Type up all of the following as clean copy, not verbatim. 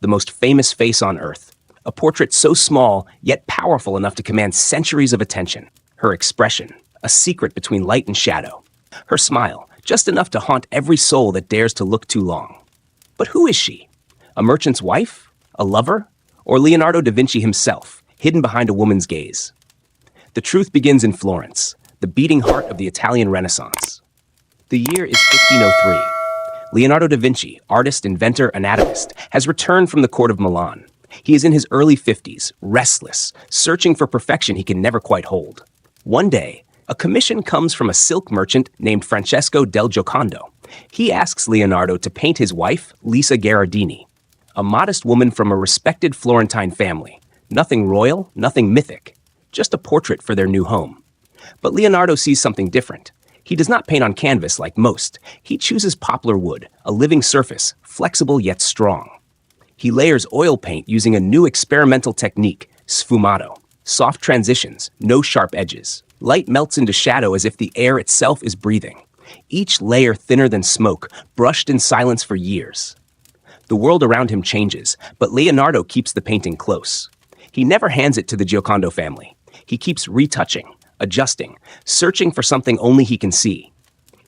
the most famous face on Earth. A portrait so small, yet powerful enough to command centuries of attention. Her expression, a secret between light and shadow. Her smile, just enough to haunt every soul that dares to look too long. But who is she? A merchant's wife? A lover? Or Leonardo da Vinci himself, hidden behind a woman's gaze? The truth begins in Florence, the beating heart of the Italian Renaissance. The year is 1503. Leonardo da Vinci, artist, inventor, anatomist, has returned from the court of Milan. He is in his early 50s, restless, searching for perfection he can never quite hold. One day, a commission comes from a silk merchant named Francesco del Giocondo. He asks Leonardo to paint his wife, Lisa Gherardini, a modest woman from a respected Florentine family. Nothing royal, nothing mythic, just a portrait for their new home. But Leonardo sees something different. He does not paint on canvas like most. He chooses poplar wood, a living surface, flexible yet strong. He layers oil paint using a new experimental technique, sfumato. Soft transitions, no sharp edges. Light melts into shadow as if the air itself is breathing. Each layer thinner than smoke, brushed in silence for years. The world around him changes, but Leonardo keeps the painting close. He never hands it to the Giocondo family. He keeps retouching, adjusting, searching for something only he can see.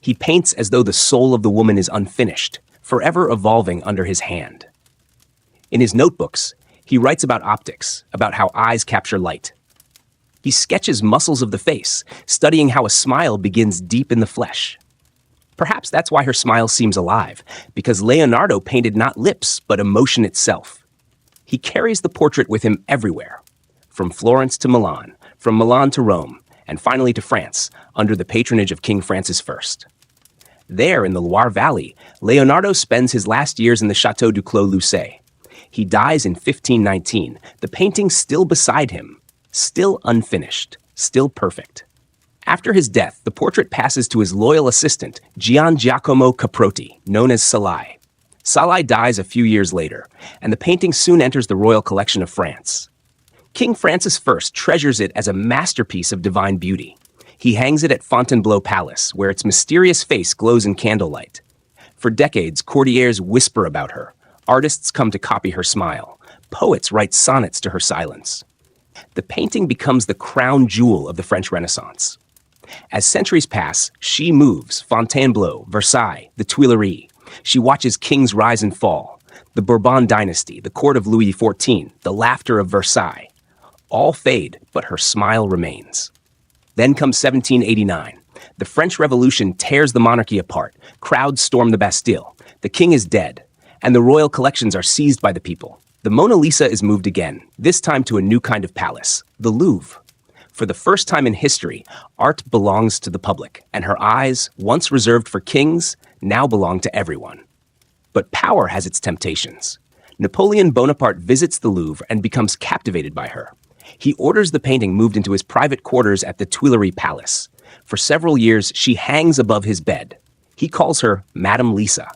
He paints as though the soul of the woman is unfinished, forever evolving under his hand. In his notebooks, he writes about optics, about how eyes capture light. He sketches muscles of the face, studying how a smile begins deep in the flesh. Perhaps that's why her smile seems alive, because Leonardo painted not lips, but emotion itself. He carries the portrait with him everywhere, from Florence to Milan, from Milan to Rome, and finally to France, under the patronage of King Francis I. There, in the Loire Valley, Leonardo spends his last years in the Château du Clos Lucé. He dies in 1519, the painting still beside him, still unfinished, still perfect. After his death, the portrait passes to his loyal assistant, Gian Giacomo Caprotti, known as Salai. Salai dies a few years later, and the painting soon enters the royal collection of France. King Francis I treasures it as a masterpiece of divine beauty. He hangs it at Fontainebleau Palace, where its mysterious face glows in candlelight. For decades, courtiers whisper about her. Artists come to copy her smile. Poets write sonnets to her silence. The painting becomes the crown jewel of the French Renaissance. As centuries pass, she moves Fontainebleau, Versailles, the Tuileries. She watches kings rise and fall. The Bourbon dynasty, the court of Louis XIV, the laughter of Versailles. All fade, but her smile remains. Then comes 1789. The French Revolution tears the monarchy apart. Crowds storm the Bastille. The king is dead, and the royal collections are seized by the people. The Mona Lisa is moved again, this time to a new kind of palace, the Louvre. For the first time in history, art belongs to the public, and her eyes, once reserved for kings, now belong to everyone. But power has its temptations. Napoleon Bonaparte visits the Louvre and becomes captivated by her. He orders the painting moved into his private quarters at the Tuileries Palace. For several years, she hangs above his bed. He calls her Madame Lisa.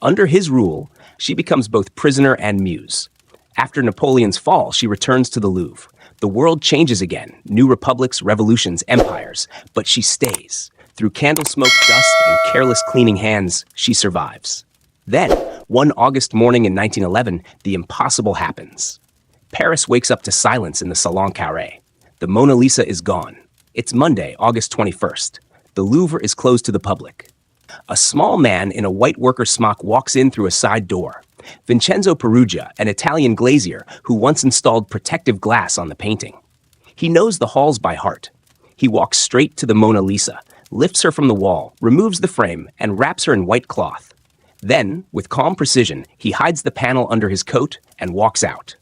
Under his rule, she becomes both prisoner and muse. After Napoleon's fall, she returns to the Louvre. The world changes again, new republics, revolutions, empires, but she stays. Through candle smoke, dust, and careless cleaning hands, she survives. Then, one August morning in 1911, the impossible happens. Paris wakes up to silence in the Salon Carré. The Mona Lisa is gone. It's Monday, August 21st. The Louvre is closed to the public. A small man in a white worker smock walks in through a side door. Vincenzo Peruggia, an Italian glazier who once installed protective glass on the painting. He knows the halls by heart. He walks straight to the Mona Lisa, lifts her from the wall, removes the frame, and wraps her in white cloth. Then, with calm precision, he hides the panel under his coat and walks out.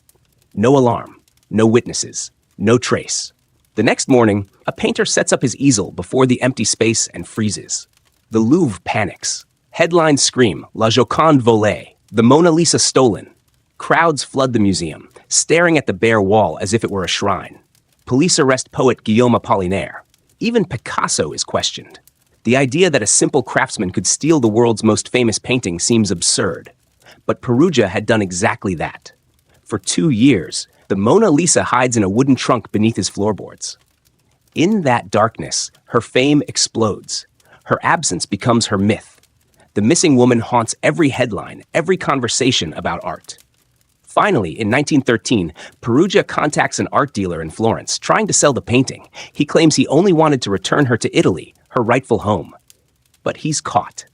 No alarm, no witnesses, no trace. The next morning, a painter sets up his easel before the empty space and freezes. The Louvre panics. Headlines scream, La Joconde volée, the Mona Lisa stolen. Crowds flood the museum, staring at the bare wall as if it were a shrine. Police arrest poet Guillaume Apollinaire. Even Picasso is questioned. The idea that a simple craftsman could steal the world's most famous painting seems absurd. But Peruggia had done exactly that. For 2 years, the Mona Lisa hides in a wooden trunk beneath his floorboards. In that darkness, her fame explodes. Her absence becomes her myth. The missing woman haunts every headline, every conversation about art. Finally, in 1913, Perugia contacts an art dealer in Florence trying to sell the painting. He claims he only wanted to return her to Italy, her rightful home. But he's caught.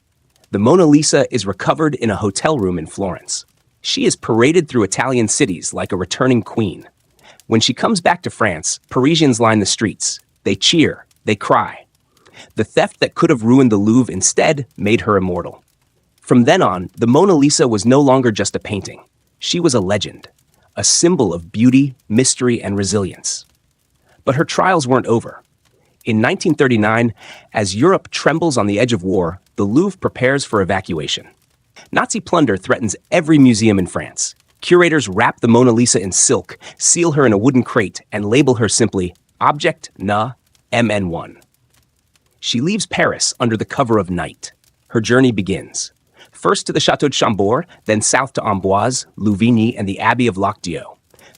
The Mona Lisa is recovered in a hotel room in Florence. She is paraded through Italian cities like a returning queen. When she comes back to France, Parisians line the streets. They cheer, they cry. The theft that could have ruined the Louvre instead made her immortal. From then on, the Mona Lisa was no longer just a painting. She was a legend, a symbol of beauty, mystery, and resilience. But her trials weren't over. In 1939, as Europe trembles on the edge of war, the Louvre prepares for evacuation. Nazi plunder threatens every museum in France. Curators wrap the Mona Lisa in silk, seal her in a wooden crate, and label her simply Object Na MN1. She leaves Paris under the cover of night. Her journey begins. First to the Château de Chambord, then south to Amboise, Louvigny, and the Abbey of Locdieu.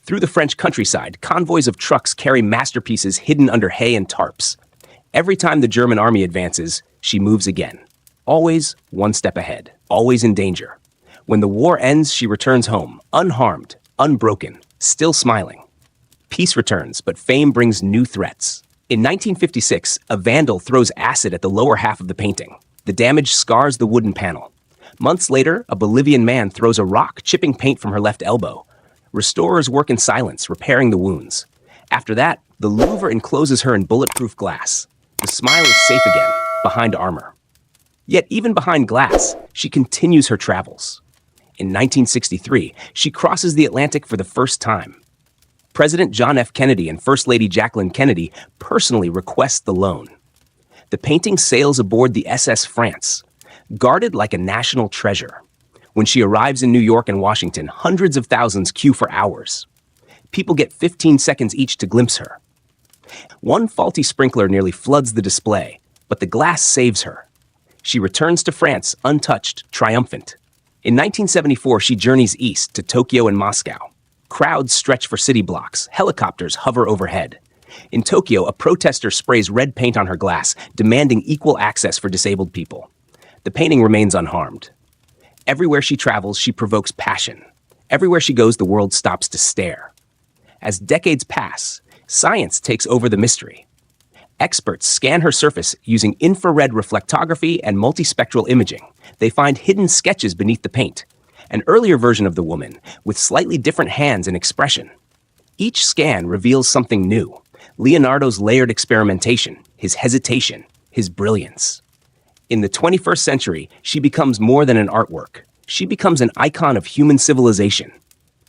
Through the French countryside, convoys of trucks carry masterpieces hidden under hay and tarps. Every time the German army advances, she moves again. Always one step ahead, always in danger. When the war ends, she returns home, unharmed, unbroken, still smiling. Peace returns, but fame brings new threats. In 1956, a vandal throws acid at the lower half of the painting. The damage scars the wooden panel. Months later, a Bolivian man throws a rock, chipping paint from her left elbow. Restorers work in silence, repairing the wounds. After that, the Louvre encloses her in bulletproof glass. The smile is safe again, behind armor. Yet even behind glass, she continues her travels. In 1963, she crosses the Atlantic for the first time. President John F. Kennedy and First Lady Jacqueline Kennedy personally request the loan. The painting sails aboard the SS France, guarded like a national treasure. When she arrives in New York and Washington, hundreds of thousands queue for hours. People get 15 seconds each to glimpse her. One faulty sprinkler nearly floods the display, but the glass saves her. She returns to France untouched, triumphant. In 1974, she journeys east to Tokyo and Moscow. Crowds stretch for city blocks, helicopters hover overhead. In Tokyo, a protester sprays red paint on her glass, demanding equal access for disabled people. The painting remains unharmed. Everywhere she travels, she provokes passion. Everywhere she goes, the world stops to stare. As decades pass, science takes over the mystery. Experts scan her surface using infrared reflectography and multispectral imaging. They find hidden sketches beneath the paint, an earlier version of the woman with slightly different hands and expression. Each scan reveals something new. Leonardo's layered experimentation, his hesitation, his brilliance. In the 21st century, she becomes more than an artwork. She becomes an icon of human civilization.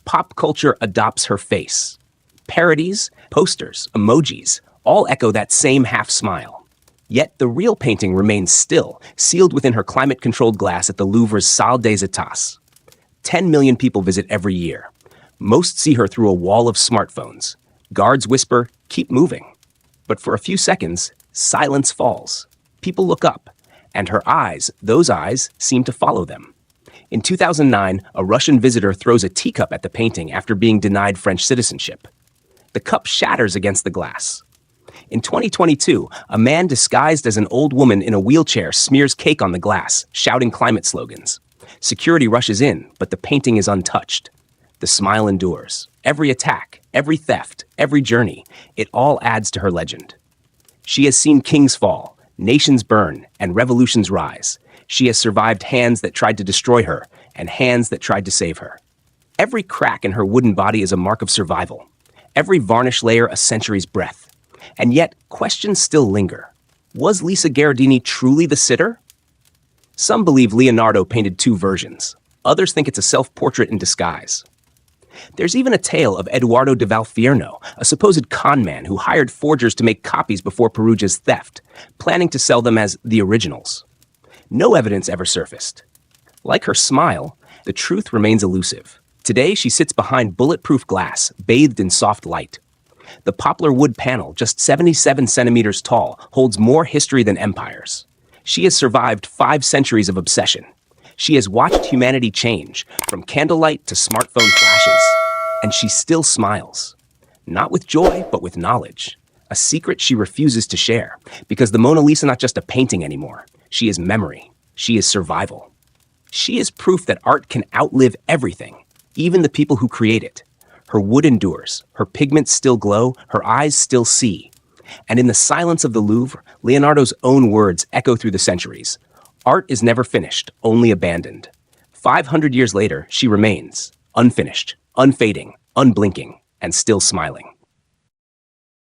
Pop culture adopts her face. Parodies, posters, emojis, all echo that same half smile. Yet the real painting remains still, sealed within her climate-controlled glass at the Louvre's Salle des États. 10 million people visit every year. Most see her through a wall of smartphones. Guards whisper, "Keep moving." But for a few seconds, silence falls. People look up, and her eyes, those eyes, seem to follow them. In 2009, a Russian visitor throws a teacup at the painting after being denied French citizenship. The cup shatters against the glass. In 2022, a man disguised as an old woman in a wheelchair smears cake on the glass, shouting climate slogans. Security rushes in, but the painting is untouched. The smile endures. Every attack, every theft, every journey, it all adds to her legend. She has seen kings fall, nations burn, and revolutions rise. She has survived hands that tried to destroy her and hands that tried to save her. Every crack in her wooden body is a mark of survival. Every varnish layer a century's breath. And yet, questions still linger. Was Lisa Gherardini truly the sitter? Some believe Leonardo painted two versions. Others think it's a self-portrait in disguise. There's even a tale of Eduardo de Valfierno, a supposed con man who hired forgers to make copies before Perugia's theft, planning to sell them as the originals. No evidence ever surfaced. Like her smile, the truth remains elusive. Today, she sits behind bulletproof glass, bathed in soft light. The poplar wood panel, just 77 centimeters tall, holds more history than empires. She has survived 5 centuries of obsession. She has watched humanity change, from candlelight to smartphone flashes, and she still smiles. Not with joy, but with knowledge. A secret she refuses to share, because the Mona Lisa is not just a painting anymore. She is memory. She is survival. She is proof that art can outlive everything. even the people who create it. Her wood endures, her pigments still glow, her eyes still see. And in the silence of the Louvre, Leonardo's own words echo through the centuries. Art is never finished, only abandoned. 500 years later, she remains, unfinished, unfading, unblinking, and still smiling.